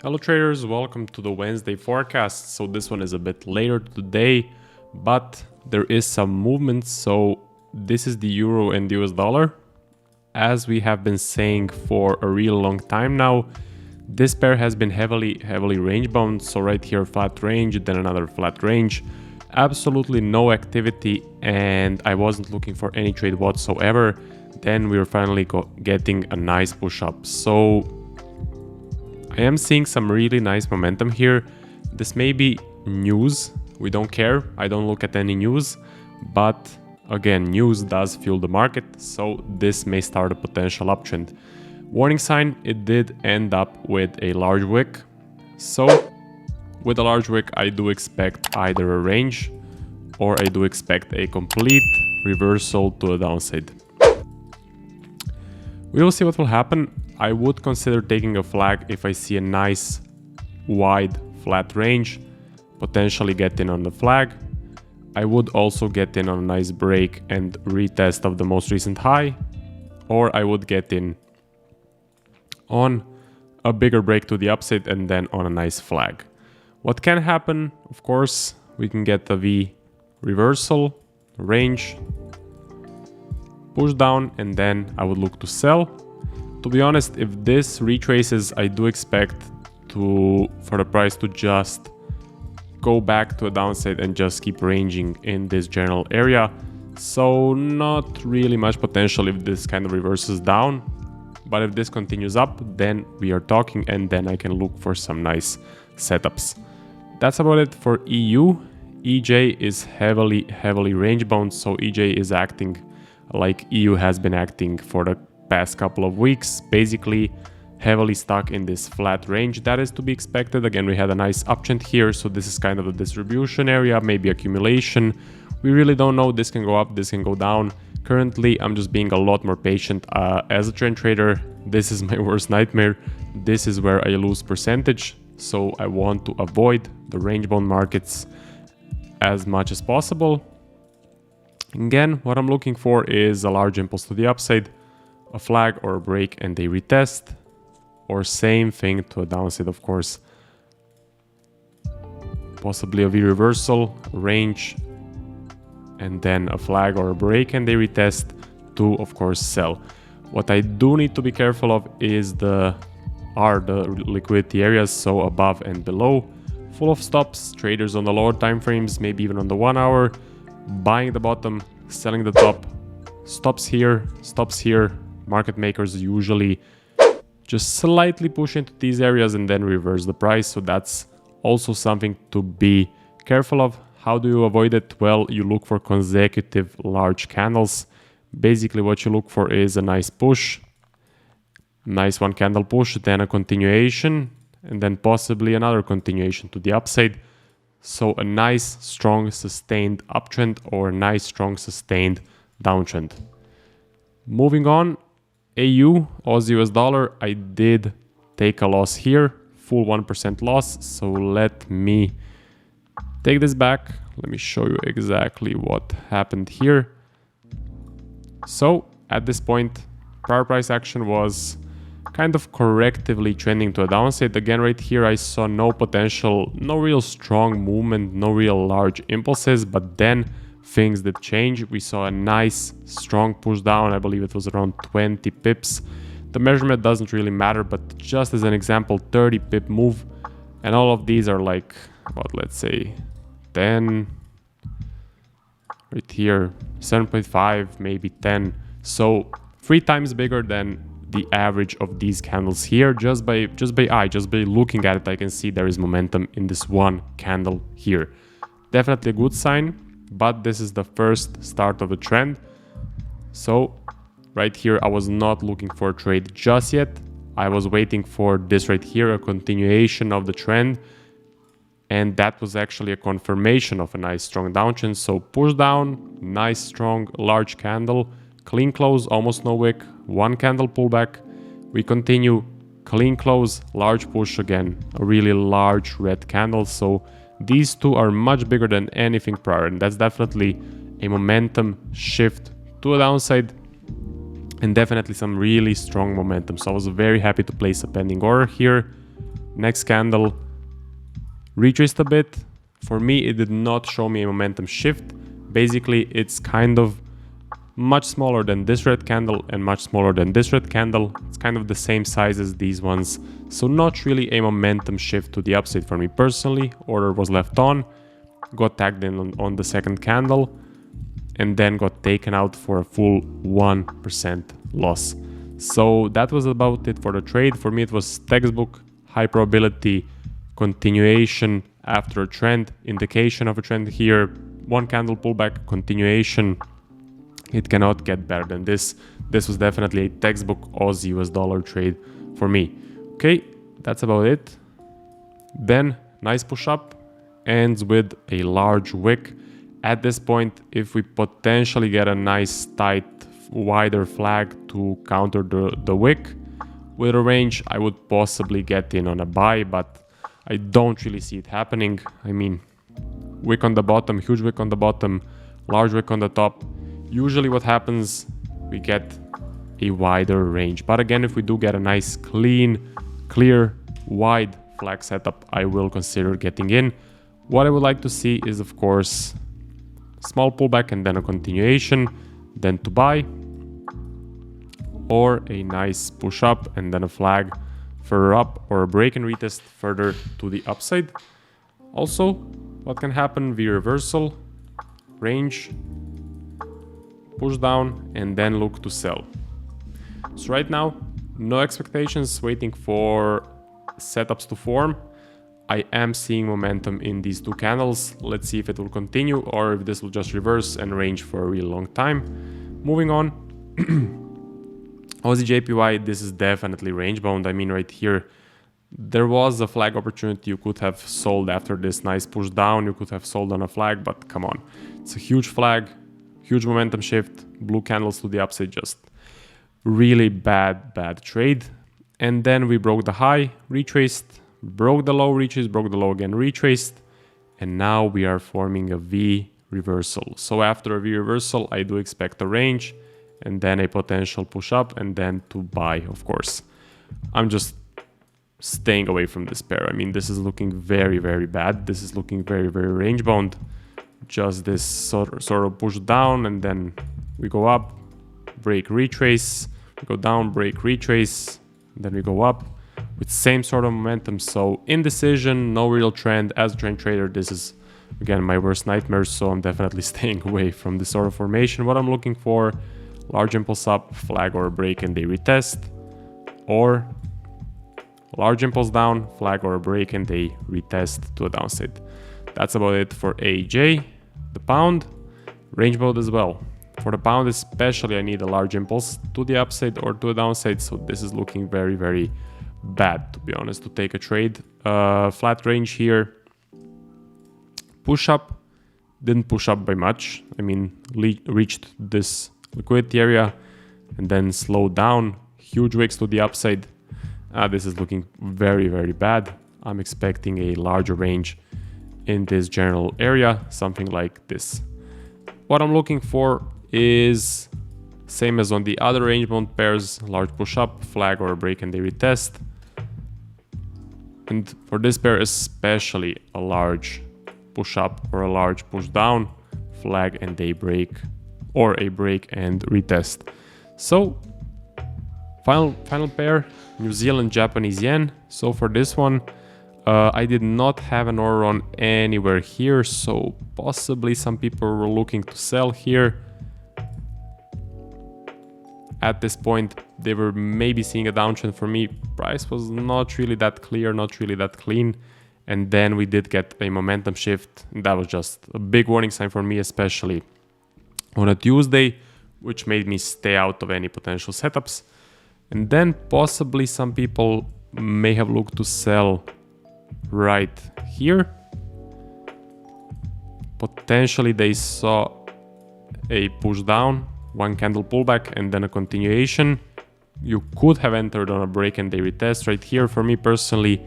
Hello traders, welcome to the Wednesday forecast. So this one is a bit later today, but there is some movement. So this is the euro and the US dollar. As we have been saying for a real long time now, this pair has been heavily range bound. So right here, flat range, then another flat range. Absolutely no activity, and I wasn't looking for any trade whatsoever. Then we were finally getting a nice push up. So I am seeing some really nice momentum here. This may be news. We don't care. I don't look at any news. But again, news does fuel the market. So this may start a potential uptrend. Warning sign, it did end up with a large wick. So with a large wick, I do expect either a range or I do expect a complete reversal to the downside. We will see what will happen. I would consider taking a flag if I see a nice wide flat range, potentially get in on the flag. I would also get in on a nice break and retest of the most recent high, or I would get in on a bigger break to the upside and then on a nice flag. What can happen, of course, we can get a V reversal, range, push down, and then I would look to sell. To be honest, if this retraces, I do expect for the price to just go back to a downside and just keep ranging in this general area. So not really much potential if this kind of reverses down. But if this continues up, then we are talking, and then I can look for some nice setups. That's about it for EU. EJ is heavily range bound, so EJ is acting like EU has been acting for the past couple of weeks, basically heavily stuck in this flat range. That is to be expected. Again, we had a nice uptrend here, so this is kind of a distribution area, maybe accumulation. We really don't know. This can go up, this can go down. Currently, I'm just being a lot more patient. As a trend trader, this is my worst nightmare. This is where I lose percentage, so I want to avoid the range bound markets as much as possible. Again, what I'm looking for is a large impulse to the upside, a flag or a break and a retest, or same thing to a downside, of course. Possibly a V reversal, range, and then a flag or a break and a retest to, of course, sell. What I do need to be careful of is the liquidity areas, so above and below. Full of stops, traders on the lower time frames, maybe even on the 1 hour, buying the bottom, selling the top, stops here, market makers usually just slightly push into these areas and then reverse the price. So that's also something to be careful of. How do you avoid it? Well, you look for consecutive large candles. Basically what you look for is a nice push, nice one candle push, then a continuation, and then possibly another continuation to the upside. So a nice strong sustained uptrend or a nice strong sustained downtrend. Moving on, AU, Aussie US dollar, I did take a loss here, full 1% loss. So let me take this back. Let me show you exactly what happened here. So at this point, prior price action was kind of correctively trending to a downside. Again, right here, I saw no potential, no real strong movement, no real large impulses, but then things did change. We saw a nice strong push down. I believe it was around 20 pips. The measurement doesn't really matter, but just as an example, 30 pip move. And all of these are like, what, let's say 10, right here, 7.5, maybe 10. So 3 times bigger than the average of these candles here. Just by looking at it, I can see there is momentum in this one candle here. Definitely a good sign, but this is the first start of a trend. So right here, I was not looking for a trade just yet. I was waiting for this right here, a continuation of the trend. And that was actually a confirmation of a nice strong downtrend. So push down, nice strong large candle, clean close, almost no wick, one candle pullback. We continue, clean close, large push again, a really large red candle. So these two are much bigger than anything prior, and that's definitely a momentum shift to a downside and definitely some really strong momentum. So I was very happy to place a pending order here. Next candle retraced a bit. For me, it did not show me a momentum shift. Basically, it's kind of much smaller than this red candle and much smaller than this red candle. It's kind of the same size as these ones. So not really a momentum shift to the upside for me personally. Order was left on, got tagged in on the second candle, and then got taken out for a full 1% loss. So that was about it for the trade. For me, it was textbook, high probability, continuation after a trend, indication of a trend here, one candle pullback, continuation. It cannot get better than this. This was definitely a textbook Aussie US dollar trade for me. Okay, that's about it. Then nice push up, ends with a large wick. At this point, if we potentially get a nice tight wider flag to counter the wick with a range, I would possibly get in on a buy, but I don't really see it happening. I mean, wick on the bottom, huge wick on the bottom, large wick on the top. Usually what happens, we get a wider range. But again, if we do get a nice clean, clear, wide flag setup, I will consider getting in. What I would like to see is, of course, small pullback and then a continuation, then to buy, or a nice push up and then a flag further up, or a break and retest further to the upside. Also, what can happen? V reversal, range, push down, and then look to sell. So right now, no expectations, waiting for setups to form. I am seeing momentum in these two candles. Let's see if it will continue or if this will just reverse and range for a real long time. Moving on. Aussie JPY, this is definitely range bound. I mean, right here, there was a flag opportunity. You could have sold after this nice push down. You could have sold on a flag, but come on. It's a huge flag, huge momentum shift, blue candles to the upside, just really bad trade. And then we broke the high, retraced, broke the low, retraced, broke the low again, retraced. And now we are forming a V reversal. So after a V reversal, I do expect a range and then a potential push up and then to buy, of course. I'm just staying away from this pair. I mean, this is looking very bad. This is looking very range bound. Just this sort of push down and then we go up, break, retrace, we go down, break, retrace, then we go up with same sort of momentum. So indecision, no real trend. As a trend trader, this is again my worst nightmare, so I'm definitely staying away from this sort of formation. What I'm looking for, large impulse up, flag or a break and they retest, or large impulse down, flag or a break and they retest to a downside. That's about it for AJ. The pound, range bound as well. For the pound especially, I need a large impulse to the upside or to a downside, so this is looking very bad, to be honest, to take a trade. Flat range here. Push up, didn't push up by much. I mean, reached this liquidity area and then slowed down. Huge wicks to the upside. This is looking very bad. I'm expecting a larger range in this general area, something like this. What I'm looking for is same as on the other range bound pairs, large push up, flag or a break and they retest. And for this pair especially, a large push up or a large push down, flag and they break, or a break and retest. So final pair, New Zealand Japanese yen. So for this one, I did not have an order on anywhere here, so possibly some people were looking to sell here. At this point, they were maybe seeing a downtrend. For me, price was not really that clear, not really that clean. And then we did get a momentum shift. And that was just a big warning sign for me, especially on a Tuesday, which made me stay out of any potential setups. And then possibly some people may have looked to sell right here. Potentially they saw a push down, one candle pullback and then a continuation. You could have entered on a break and they retest right here. For me personally,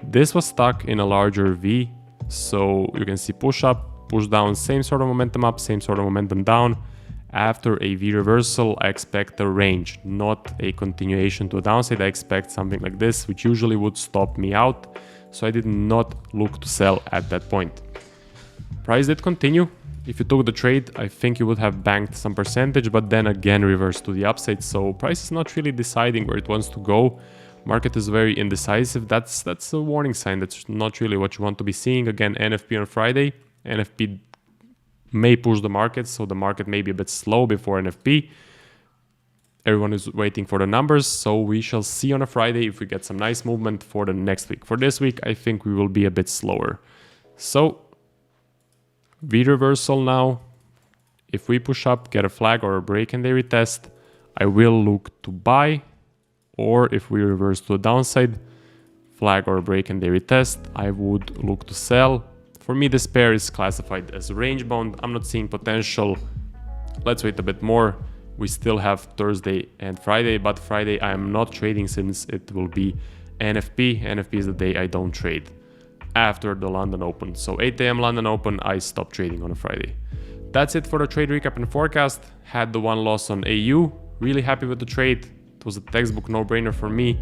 this was stuck in a larger V. So you can see push up, push down, same sort of momentum up, same sort of momentum down. After a V reversal, I expect a range, not a continuation to a downside. I expect something like this, which usually would stop me out. So I did not look to sell at that point. Price did continue. If you took the trade, I think you would have banked some percentage, but then again reversed to the upside. So price is not really deciding where it wants to go. Market is very indecisive. That's a warning sign. That's not really what you want to be seeing. Again, NFP on Friday. NFP may push the market, so the market may be a bit slow before NFP. Everyone is waiting for the numbers, so we shall see on a Friday if we get some nice movement for the next week. For this week, I think we will be a bit slower. So V reversal now. If we push up, get a flag or a break and they retest, I will look to buy. Or if we reverse to the downside, flag or a break and they retest, I would look to sell. For me, this pair is classified as range bound. I'm not seeing potential. Let's wait a bit more. We still have Thursday and Friday, but Friday I am not trading since it will be NFP. NFP is the day I don't trade after the London Open. So 8 AM London Open, I stop trading on a Friday. That's it for the trade recap and forecast. Had the one loss on AU. Really happy with the trade. It was a textbook no-brainer for me.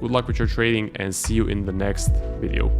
Good luck with your trading and see you in the next video.